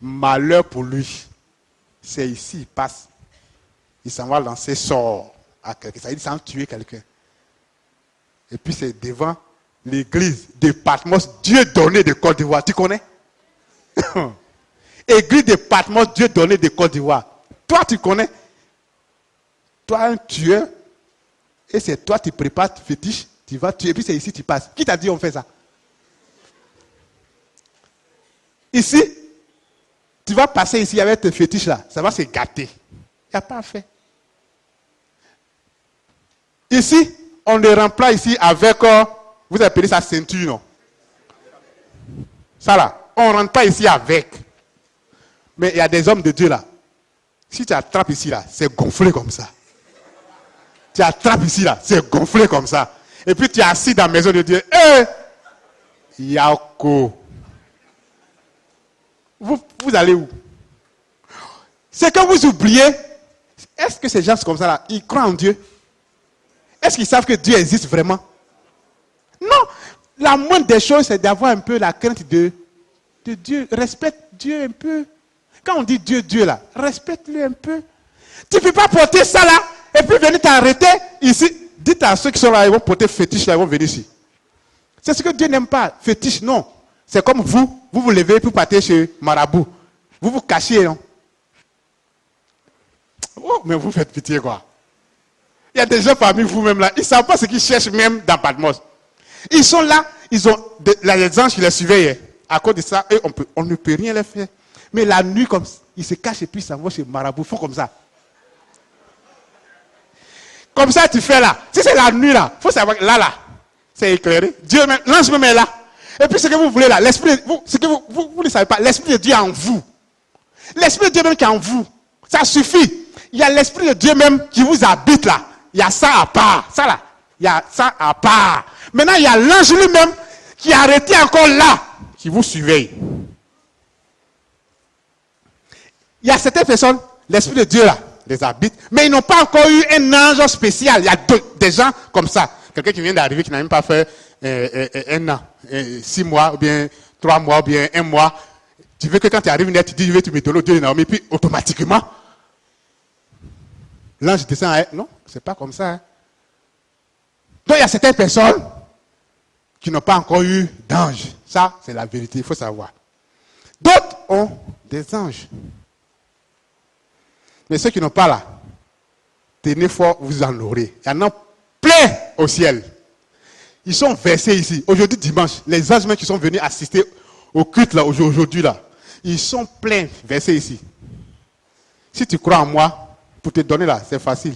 malheur pour lui. C'est ici, il passe. Il s'en va lancer sort à quelqu'un. Ça veut dire qu'il s'en tuer quelqu'un. Et puis c'est devant l'église de Patmos, Dieu donné de Côte d'Ivoire. Tu connais? Église de Patmos, Dieu donné de Côte d'Ivoire. Toi, tu connais? Toi, un tueur. Et c'est toi, tu prépares tes fétiches. Tu vas tuer. Et puis c'est ici, tu passes. Qui t'a dit on fait ça? Ici, tu vas passer ici avec tes fétiches là. Ça va se gâter. Il n'y a pas à faire. Ici, on le remplit ici avec, vous appelez ça ceinture, non? Ça là, on ne rentre pas ici avec. Mais il y a des hommes de Dieu là. Si tu attrapes ici là, c'est gonflé comme ça. Tu attrapes ici là, c'est gonflé comme ça. Et puis tu es assis dans la maison de Dieu. Yako. Vous allez où? C'est que vous oubliez. Est-ce que ces gens comme ça là, ils croient en Dieu? Est-ce qu'ils savent que Dieu existe vraiment? Non. La moindre des choses, c'est d'avoir un peu la crainte de Dieu. Respecte Dieu un peu. Quand on dit Dieu, Dieu là, respecte-le un peu. Tu ne peux pas porter ça là, et puis venir t'arrêter ici. Dites à ceux qui sont là, ils vont porter fétiche là, ils vont venir ici. C'est ce que Dieu n'aime pas. Fétiche, non. C'est comme vous levez pour partir chez Marabout. Vous vous cachez, non? Oh, mais vous faites pitié, quoi. Il y a des gens parmi vous-même là, ils ne savent pas ce qu'ils cherchent même dans Patmos. Ils sont là, ils ont les anges qui les surveillent. À cause de ça, eux, on ne peut rien les faire. Mais la nuit, comme ils se cachent et puis ils s'en vont chez Marabout. Il faut comme ça. Comme ça, tu fais là. Si c'est la nuit là, il faut savoir que là, c'est éclairé. Dieu même, l'ange même est là. Et puis ce que vous voulez là, l'esprit, ce que vous ne savez pas, l'esprit de Dieu est en vous. L'esprit de Dieu même qui est en vous. Ça suffit. Il y a l'esprit de Dieu même qui vous habite là. Il y a ça à part. Ça là. Il y a ça à part. Maintenant, il y a l'ange lui-même qui est arrêté encore là, qui vous surveille. Il y a certaines personnes, l'esprit de Dieu là, les habite, mais ils n'ont pas encore eu un ange spécial. Il y a des gens comme ça. Quelqu'un qui vient d'arriver, qui n'a même pas fait un an, 6 mois, ou bien 3 mois, ou bien 1 mois. Tu veux que quand tu arrives net, tu dis, je vais te mettre l'eau, Dieu est et puis automatiquement, l'ange descend à elle. Non, c'est pas comme ça. Hein. Donc il y a certaines personnes qui n'ont pas encore eu d'ange. Ça, c'est la vérité, il faut savoir. D'autres ont des anges. Mais ceux qui n'ont pas là, tenez fort, vous en aurez. Il y en a plein au ciel. Ils sont versés ici. Aujourd'hui, dimanche, les anges qui sont venus assister au culte là, aujourd'hui là, ils sont pleins versés ici. Si tu crois en moi, pour te donner là, c'est facile.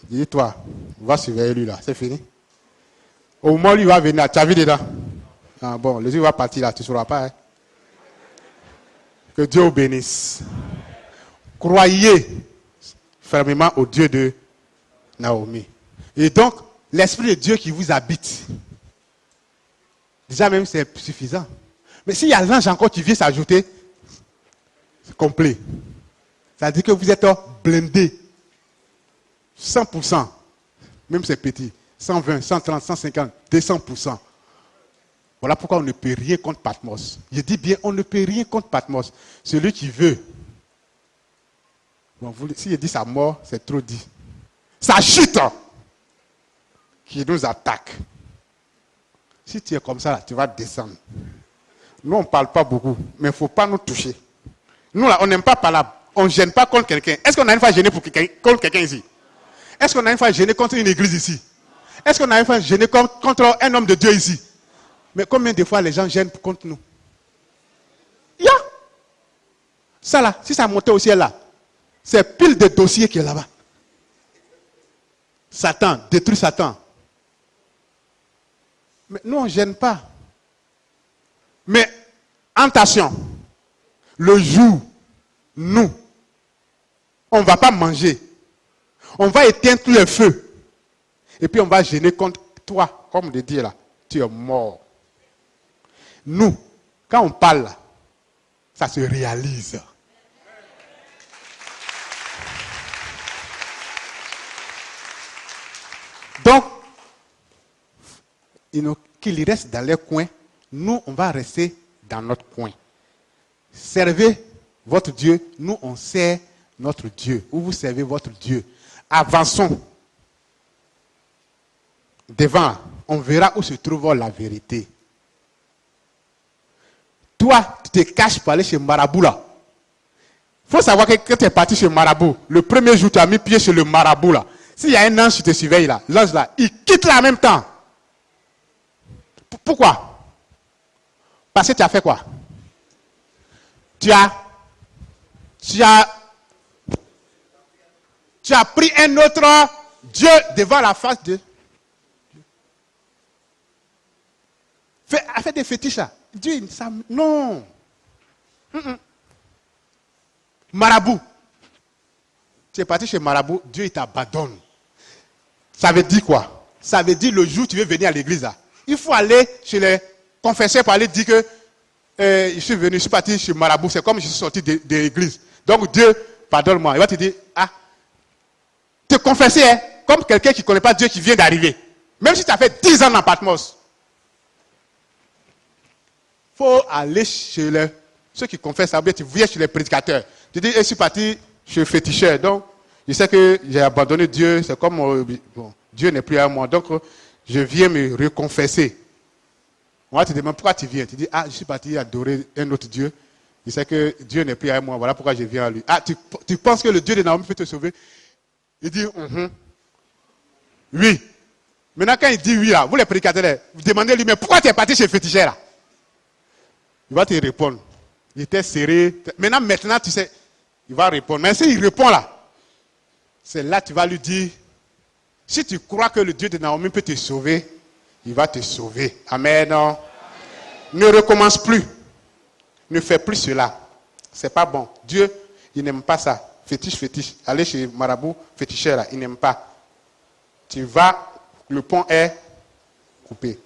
Dis-toi, va surveiller lui là, c'est fini. Au moment où lui va venir, tu as vu dedans. Ah bon, le Dieu va partir là, tu ne sauras pas. Hein? Que Dieu vous bénisse. Croyez fermement au Dieu de Naomi. Et donc, l'Esprit de Dieu qui vous habite, déjà même c'est suffisant. Mais s'il y a l'ange encore qui vient s'ajouter, c'est complet. Ça veut dire que vous êtes blindé. 100%. Même c'est petit. 120, 130, 150, 200%. Voilà pourquoi on ne peut rien contre Patmos. Je dis bien, on ne peut rien contre Patmos. Celui qui veut. Bon, si je dis sa mort, c'est trop dit. Sa chute qui nous attaque. Si tu es comme ça, là, tu vas descendre. Nous, on ne parle pas beaucoup, mais il ne faut pas nous toucher. Nous, là, on n'aime pas parler. On ne gêne pas contre quelqu'un. Est-ce qu'on a une fois gêné contre quelqu'un ici? Est-ce qu'on a une fois gêné contre une église ici? Est-ce qu'on a une fois gêné contre un homme de Dieu ici? Mais combien de fois les gens gênent contre nous? Yeah. Ça là, si ça montait au ciel là, c'est pile de dossiers qui est là-bas. Satan, détruit Satan. Mais nous, on ne gêne pas. Mais, attention, le jour, nous, on ne va pas manger. On va éteindre tous les feux. Et puis on va gêner contre toi, comme de dire là, tu es mort. Nous, quand on parle là, ça se réalise. Donc, qu'il reste dans les coins, nous, on va rester dans notre coin. servez votre Dieu, nous on sert notre Dieu. Ou vous servez votre Dieu. Avançons. Devant, on verra où se trouve la vérité. Toi, tu te caches pour aller chez Marabout là. Il faut savoir que quand tu es parti chez Marabout, le premier jour tu as mis pied chez le Marabout là. S'il y a un ange qui te surveille là, l'ange là, il quitte là en même temps. Pourquoi? Parce que tu as fait quoi? Tu as pris un autre Dieu devant la face de Dieu. Fais des fétiches là. Dieu, ça, non. Marabout. Tu es parti chez Marabout, Dieu il t'abandonne. Ça veut dire quoi? Ça veut dire le jour où tu veux venir à l'église là. Il faut aller chez les confesseurs pour aller dire que je suis parti chez Marabout, c'est comme je suis sorti de l'église. Donc Dieu, pardonne-moi. Il va te dire, ah, te confesser, hein, comme quelqu'un qui ne connaît pas Dieu qui vient d'arriver. Même si tu as fait 10 ans dans Patmos. Il faut aller chez ceux qui confessent, ça veut dire tu viens chez les prédicateurs. Tu dis, je suis parti chez le féticheur. Donc, je sais que j'ai abandonné Dieu. C'est comme, bon, Dieu n'est plus à moi. Donc, je viens me reconfesser. On va te demander pourquoi tu viens. Tu dis, ah, je suis parti adorer un autre Dieu. Je sais que Dieu n'est plus à moi. Voilà pourquoi je viens à lui. Ah, tu penses que le Dieu de Naomi peut te sauver? Il dit, oui. Maintenant, quand il dit oui, là, vous les prédicateurs, vous demandez lui, mais pourquoi tu es parti chez le féticheur là? Il va te répondre. Il était serré. Maintenant, tu sais, il va répondre. Mais s'il répond là, c'est là que tu vas lui dire, si tu crois que le Dieu de Naomi peut te sauver, il va te sauver. Amen. Amen. Ne recommence plus. Ne fais plus cela. C'est pas bon. Dieu, il n'aime pas ça. Fétiche. Aller chez Marabout, féticheur là, il n'aime pas. Tu vas, le pont est coupé.